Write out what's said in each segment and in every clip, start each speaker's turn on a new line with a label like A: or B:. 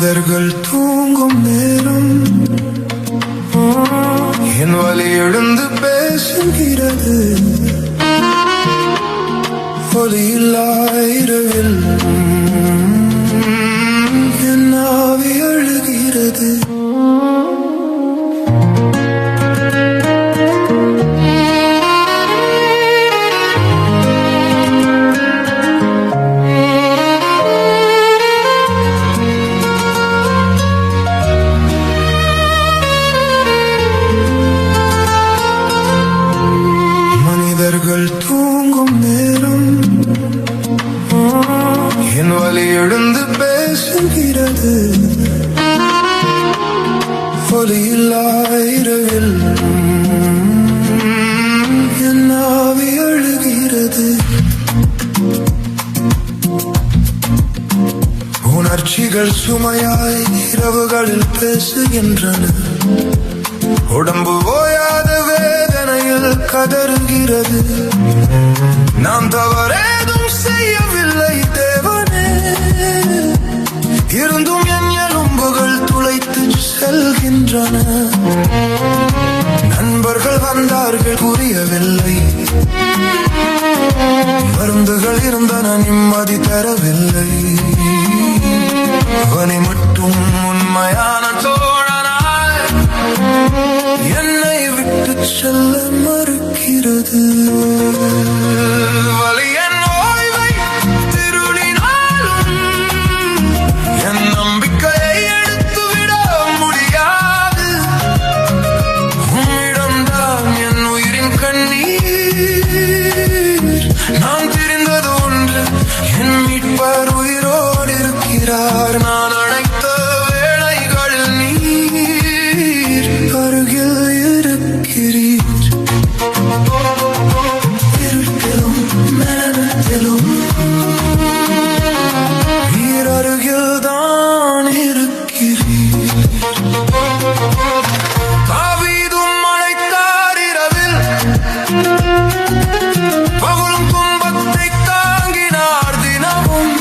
A: மனிதர்கள் தூங்கும் நேரம் என் வலி எழுந்து பேசுகிறது. ஒலியில்லா இரவில் என் ஆவி அழுகிறது. மனிதர்கள் தூங்கும் நேரம் என் வலி எழுந்து பேசுகிறது. ஒலியில்லா இரவில் என் ஆவி அழுகிறது. உணர்ச்சிகள் சுமையாய் இரவுகளில் பேசுகின்றன. உடம்பு ஓயாத வேதனையில் கதறுகிறது. நான் தவறேதும் செய்யவில்லை தேவனே, இருந்தும் என் எலும்புகள் துளைத்து செல்கின்றன. நண்பர்கள் வந்தார்கள் புரியவில்லை, மருந்துகள் இருந்தன நிம்மதி தரவில்லை. வலி மட்டும் உண்மையான தோழனாய் என்னை விட்டு செல்ல மறுக்கிறது. வலி என் ஓய்வை திருடினாலும் என் நம்பிக்கையை எடுத்துவிட முடியாது. உன்னிடம்தான் என் உயிரின் கண்ணீர். நான் தெரிந்தது ஒன்று, என் மீட்பர் உயிரோடு இருக்கிறார். நான் அழைத்த வேளைகளில் நீர் அருகில் இருக்கிறீர். இருட்டிலும் மரணத்திலும் நீர் அருகில் தான் இருக்கிறீர். தாவீதும் அழைத்தார் இரவில், பகலும் துன்பத்தை தாங்கினார் தினமும்.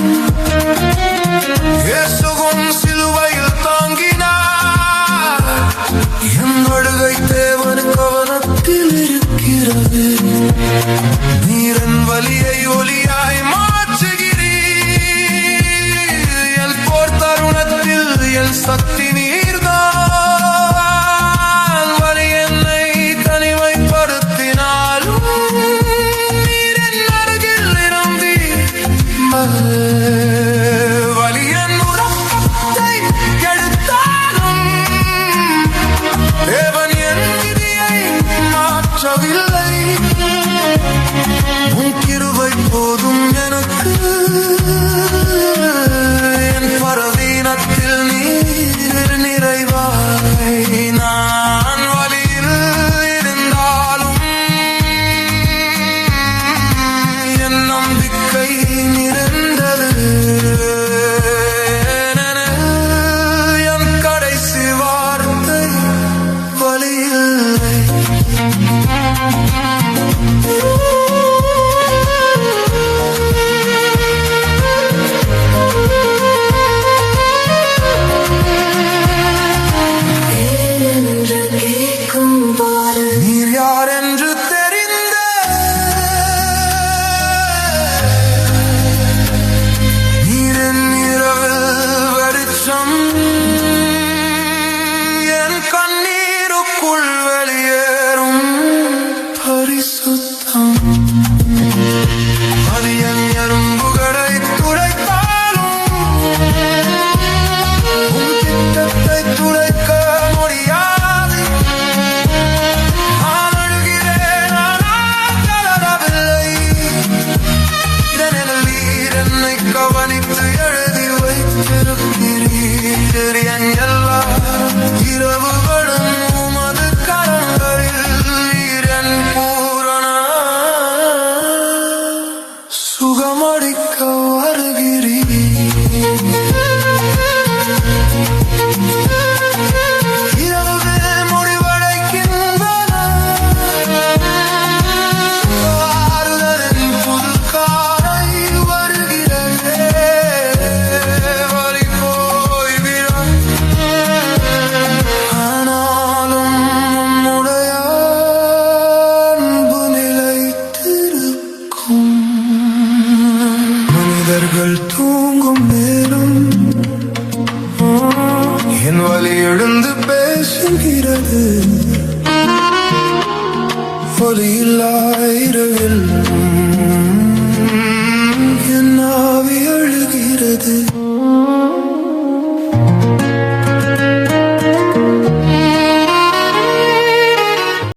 A: இயேசுவும் சிலுவையில் தாங்கினார். என் அழுகை தேவன் கவனத்தில் இருக்கிறது. நீரன் வலியை ஒளியாய் மாற்றுகிறீர். என் போர் தருணத்தில் என் சக்தி நீர்தான். வலி என்னை தனிமைப்படுத்தினாலும் நீர் என் அருகில் இருந்து வலி என் உறக்கத்தை கெடுத்தாலும் தேவன் என் விதியை மாற்றவில்லை. உன் கிருபை போதும். ஒலியில்லா இரவில்